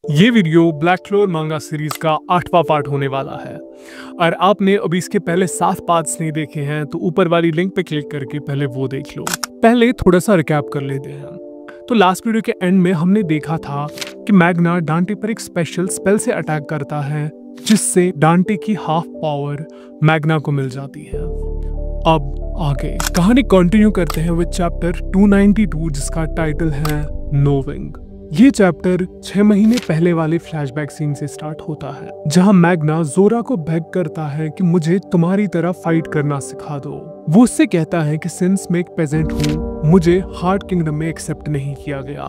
ये video black क्लोर मांगा series का 8वां पार्ट होने वाला है। और आपने अभी इसके पहले 7 पार्ट्स नहीं देखे हैं तो ऊपर वाली लिंक पे क्लिक करके पहले वो देख लो। पहले थोड़ा सा रिकैप कर लेते हैं। तो लास्ट वीडियो के एंड में हमने देखा था कि मैग्ना डांटे पर एक स्पेशल स्पेल से अटैक करता है जिससे डांटे की हाफ पावर मैग्ना को मिल जाती है। अब आगे कहानी कंटिन्यू करते हैं विद चैप्टर 292 जिसका टाइटल है नोविंग। ये चैप्टर 6 महीने पहले वाले फ्लैशबैक सीन से स्टार्ट होता है जहां मैग्ना जोरा को बेग करता है कि मुझे तुम्हारी तरह फाइट करना सिखा दो। वो उससे कहता है कि सिंस मैं एक पेजेंट हूँ मुझे हार्ट किंगडम में एक्सेप्ट नहीं किया गया,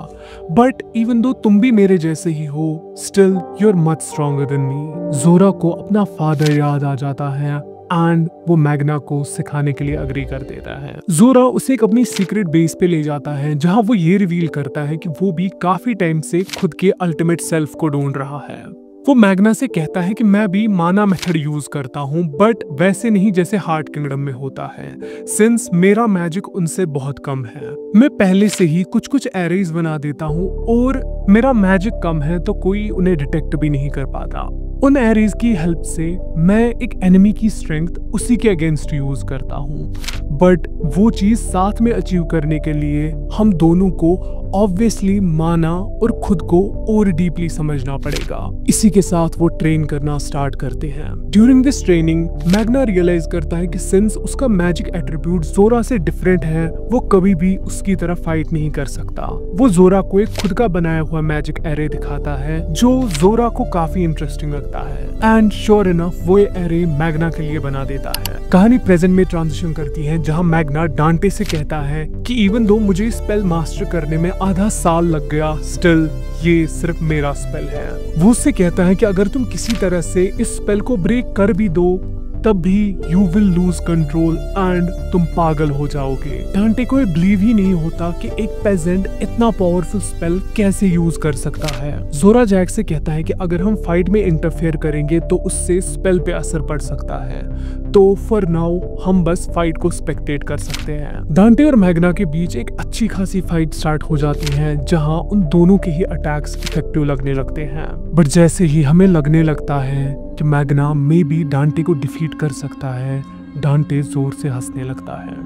बट इवन दो तुम भी मेरे जैसे ही हो still you are much stronger than me. जोरा को अपना फादर याद आ जाता है एंड वो मैग्ना को सिखाने के लिए अग्री कर देता है। जोरा उसे एक अपनी सीक्रेट बेस पे ले जाता है जहां वो ये रिवील करता है कि वो भी काफी टाइम से खुद के अल्टीमेट सेल्फ को ढूंढ रहा है। वो मैग्ना से कहता है कि मैं भी माना मेथड यूज करता हूँ बट वैसे नहीं जैसे हार्ट किंगडम में होता है, सिंस मेरा मैजिक उनसे बहुत कम है। मैं पहले से ही कुछ कुछ एरेज बना देता हूँ और मेरा मैजिक कम है तो कोई उन्हें डिटेक्ट भी नहीं कर पाता। उन एरेज की हेल्प से मैं एक एनिमी की स्ट्रेंथ उसी के अगेंस्ट यूज करता हूँ, बट वो चीज साथ में अचीव करने के लिए हम दोनों को ऑब्वियसली माना और खुद को और डीपली समझना पड़ेगा। इसी के साथ वो ट्रेन करना स्टार्ट करते हैं। During this training Magna realise करता है कि सिंस उसका मैजिक एट्रीब्यूट जोरा से डिफरेंट है वो कभी भी उसकी तरह फाइट नहीं कर सकता। वो जोरा को एक खुद का बनाया हुआ मैजिक एरे दिखाता है जो जोरा को काफी इंटरेस्टिंग लगता है एंड श्योर इनफ वो ये एरे मैग्ना के लिए बना देता है। कहानी प्रेजेंट में ट्रांजिशन करती है जहां मैग्ना डांटे से कहता है कि इवन दो मुझे स्पेल मास्टर करने में आधा साल लग गया स्टिल ये सिर्फ मेरा स्पेल है। वो उससे कहता है कि अगर तुम किसी तरह से इस स्पेल को ब्रेक कर भी दो तब भी you will lose control and तुम पागल हो जाओगे। डांटे को बिलीव ही नहीं होता कि एक पेजेंट इतना पावरफुल स्पेल कैसे यूज कर सकता है। जोरा जैक से कहता है कि अगर हम फाइट में इंटरफेयर करेंगे तो उससे स्पेल पे असर पड़ सकता है, तो फॉर नाउ हम बस फाइट को स्पेक्टेट कर सकते हैं। डांटे और मैग्ना के बीच एक अच्छी खासी फाइट स्टार्ट हो जाती है जहां उन दोनों के ही अटैक्स इफेक्टिव लगने लगते हैं, बट जैसे ही हमें लगने लगता है कि मैग्ना मे बी डांटे को डिफीट कर सकता है, डांटे जोर से हंसने लगता है।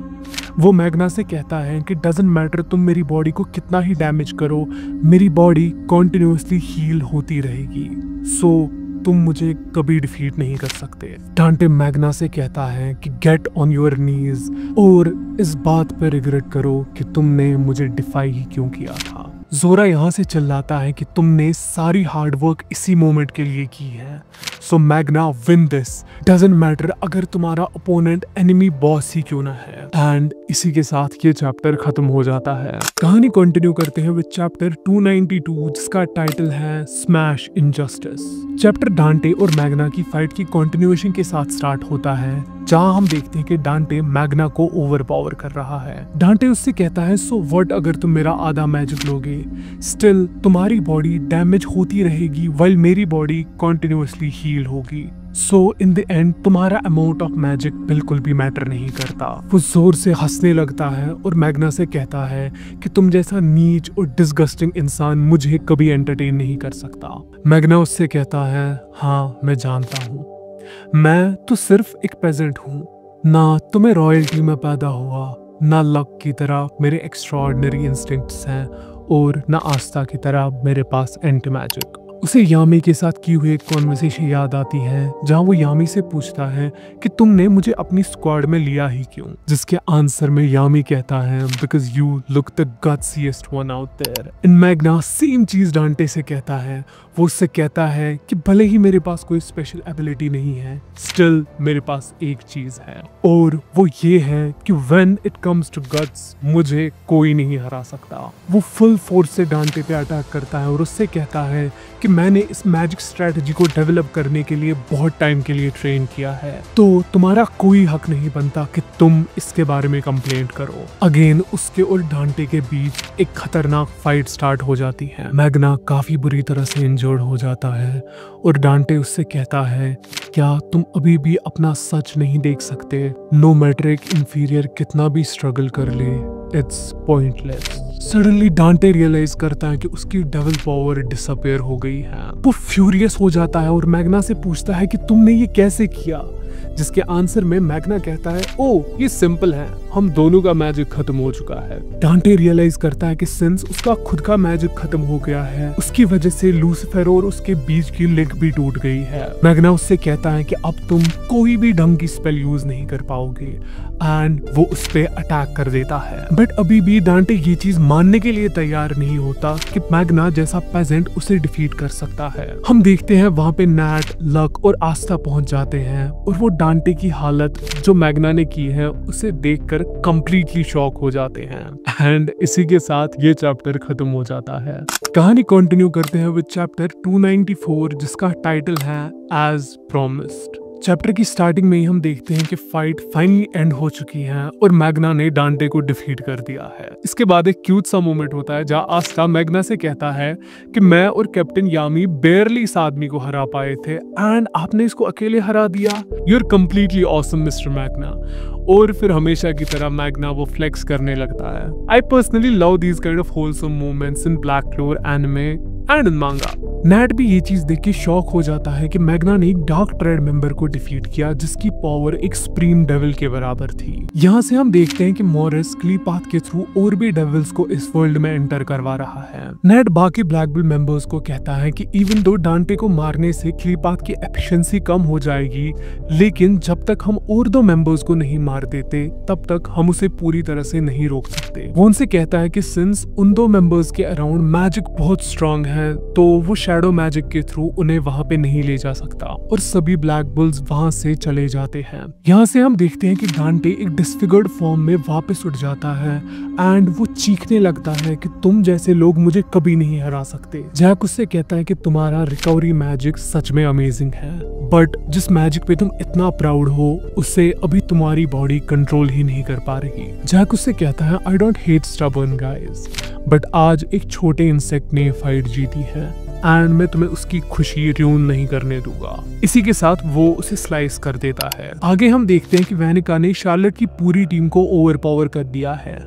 वो मैग्ना से कहता है कि डजंट मैटर तुम मेरी बॉडी को कितना ही डैमेज करो मेरी बॉडी कॉन्टिन्यूसली हील होती रहेगी, सो तुम मुझे कभी डिफीट नहीं कर सकते। डांटे मैग्ना से कहता है कि गेट ऑन योर नीज और इस बात पर रिग्रेट करो कि तुमने मुझे डिफाई ही क्यों किया था। जोरा यहाँ से चिल्लाता है कि तुमने सारी हार्डवर्क इसी मोमेंट के लिए की है, so Magna win this, doesn't matter अगर तुम्हारा ओपोनेंट एनिमी बॉस ही क्यों ना है। एंड इसी के साथ ये चैप्टर खत्म हो जाता है। कहानी कंटिन्यू करते हैं विद चैप्टर 292 जिसका टाइटल है स्मैश इनजस्टिस। चैप्टर डांटे और मैग्ना की फाइट की कंटिन्यूएशन के साथ स्टार्ट होता है जहां हम देखते हैं कि डांटे मैग्ना को ओवरपावर कर रहा है। डांटे उससे कहता है सो व्हाट अगर तुम मेरा आधा मैजिक लोगे स्टिल तुम्हारी बॉडी डैमेज होती रहेगी वाइल मेरी बॉडी कॉन्टिन्यूसली हील होगी, सो इन द एंड तुम्हारा अमाउंट ऑफ मैजिक बिल्कुल भी मैटर नहीं करता। वो जोर से हंसने लगता है और मैग्ना से कहता है कि तुम जैसा नीच और डिस्गस्टिंग इंसान मुझे कभी एंटरटेन नहीं कर सकता। मैग्ना उससे कहता है हाँ मैं जानता हूँ, मैं तो सिर्फ एक पेजेंट हूँ, ना तुम्हें रॉयल्टी में पैदा हुआ, ना लक की तरह मेरे एक्स्ट्राऑर्डिनरी इंस्टिंक्ट्स हैं और ना आस्था की तरह मेरे पास एंटी मैजिक। उसे यामी के साथ की हुई एक कॉन्वर्सेशन याद आती है जहां वो यामी से पूछता है कि तुमने मुझे अपनी स्क्वाड में लिया ही क्यों, जिसके आंसर में यामी कहता है because you look the gutsiest one out there. In Magna same चीज डांटे से कहता है। वो उससे कहता है कि भले ही मेरे पास कोई स्पेशल एबिलिटी नहीं है स्टिल मेरे पास एक चीज है और वो ये है कि when it comes to guts मुझे कोई नहीं हरा सकता। वो फुल फोर्स से डांटे पे अटैक करता है और उससे कहता है कि मैंने इस मैजिक स्ट्रेटजी को डेवलप करने के लिए बहुत टाइम के लिए ट्रेन किया है, तो तुम्हारा कोई हक नहीं बनता कि तुम इसके बारे में कंप्लेंट करो। अगेन उसके और डांटे के बीच एक खतरनाक फाइट स्टार्ट हो जाती है। मैग्ना काफी बुरी तरह से इंजर्ड हो जाता है और डांटे उससे कहता है क्या तुम अभी भी अपना सच नहीं देख सकते, नो मैटर एक इंफीरियर कितना भी स्ट्रगल कर ले इट्स पॉइंटलेस। सडनली डांटे रियलाइज करता है कि उसकी डेविल पावर डिसअपियर हो गई है। वो फ्यूरियस हो जाता है और मैग्ना से पूछता है कि तुमने ये कैसे किया, जिसके आंसर में मैग्ना कहता है, ओ ये सिंपल है, हम दोनों का मैजिक खत्म हो चुका है। डांटे रियलाइज करता है कि सिंस उसका खुद का मैजिक खत्म हो गया है, उसकी वजह से लूसीफर और उसके बीच की लिंक भी टूट गई है। मैग्ना उससे कहता है कि अब तुम कोई भी ढंग की स्पेल यूज नहीं कर पाओगे एंड वो उस पे अटैक कर देता है। बट अभी भी डांटे ये चीज मानने के लिए तैयार नहीं होता कि मैग्ना जैसा पेजेंट उसे डिफीट कर सकता है। हम देखते हैं वहां पे नैट, लक और आस्था पहुंच जाते हैं और वो डांटे की हालत जो मैग्ना ने की है उसे देखकर कंप्लीटली शॉक हो जाते हैं। एंड इसी के साथ ये चैप्टर खत्म हो जाता है। कहानी कंटिन्यू करते हैं विद चैप्टर 294 जिसका टाइटल है एज प्रॉमिस्ड। चैप्टर की स्टार्टिंग में ही हम देखते हैं कि फाइट फाइनली एंड हो चुकी है और मैग्ना ने डांटे को डिफीट कर दिया है। इसके बाद एक क्यूट सा मोमेंट होता है जहां आस्था मैग्ना से कहता है कि मैं और कैप्टन यामी बेयरली इस आदमी को हरा पाए थे एंड आपने इसको अकेले हरा दिया। You are completely awesome mister Magna. और फिर हमेशा की तरह मैग्ना वो फ्लेक्स करने लगता है। I personally love these kind of wholesome moments in black clover anime and in मांगा। नैट भी ये चीज देख के शॉक हो जाता है कि मैग्ना ने एक डार्क ट्रेड मेंबर को डिफीट किया जिसकी पावर एक सुप्रीम डेविल के बराबर थी। यहाँ से हम देखते हैं कि मॉरिस क्लीपाथ के थ्रू और भी डेविल्स को इस वर्ल्ड में एंटर करवा रहा है। नैट बाकी ब्लैक बिल मेंबर्स को कहता है कि इवन दो डांटे को मारने से क्लीपाथ की एफिशिएंसी कम हो जाएगी, लेकिन जब तक हम और दो मेंबर्स को नहीं मार देते तब तक हम उसे पूरी तरह से नहीं रोक सकते। वो उनसे कहता है कि सिंस उन दो मेंबर्स के अराउंड मैजिक बहुत स्ट्रांग है तो वो शैडो मैजिक के थ्रू उन्हें वहां पे नहीं ले जा सकता और सभी ब्लैक बुल्स वहां से चले जाते हैं। यहाँ से हम देखते हैं कि डांटे एक डिसफिगर्ड फॉर्म में वापस उठ जाता है एंड वो चीखने लगता है कि तुम जैसे लोग मुझे कभी नहीं हरा सकते। जैक उससे कहता है कि तुम्हारा रिकवरी मैजिक सच में अमेजिंग है, बट जिस मैजिक पे तुम इतना प्राउड हो उससे अभी तुम्हारी बॉडी कंट्रोल ही नहीं कर पा रही। जैक उससे कहता है I don't hate stubborn guys, but आज एक छोटे इंसेक्ट ने फाइट जीती है एंड मैं तुम्हें उसकी खुशी ट्यून नहीं करने दूंगा। इसी के साथ वो उसे स्लाइस कर देता है। आगे हम देखते हैं कि वेनिका ने शार्लेट की पूरी टीम को ओवरपावर कर दिया है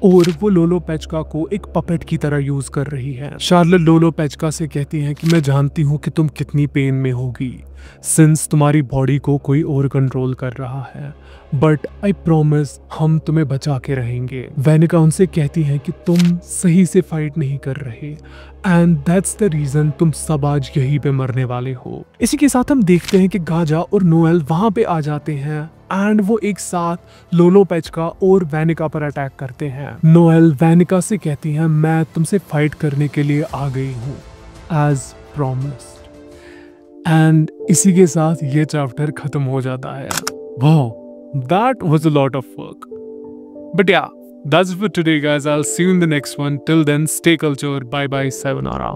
और वो लोलो पेचका को एक पपेट की तरह यूज कर रही है। शार्लेट लोलो पेचका से कहती है कि मैं जानती हूँ कि तुम कितनी पेन में होगी सिंस तुम्हारी बॉडी को कोई और कंट्रोल कर रहा है, बट आई प्रॉमिस हम तुम्हें बचा के रहेंगे। वेनिका उनसे कहती है कि तुम सही से फाइट नहीं कर रहे एंड दैट्स द रीजन तुम सब आज यहीं पे मरने वाले हो। इसी के साथ हम देखते हैं कि गाजा और नोएल वहां पे आ जाते हैं एंड वो एक साथ लोलो पेचका और वेनिका पर अटैक करते हैं। नोएल वेनिका से कहती है मैं तुमसे फाइट करने के लिए आ गई हूँ एज प्रॉमिस्ड। एंड इसी के साथ ये चैप्टर खत्म हो जाता है। Wow, that was a lot of work. But yeah, that's it for today guys. I'll see you in the next one. Till then, stay cultured. Bye bye. Sayonara.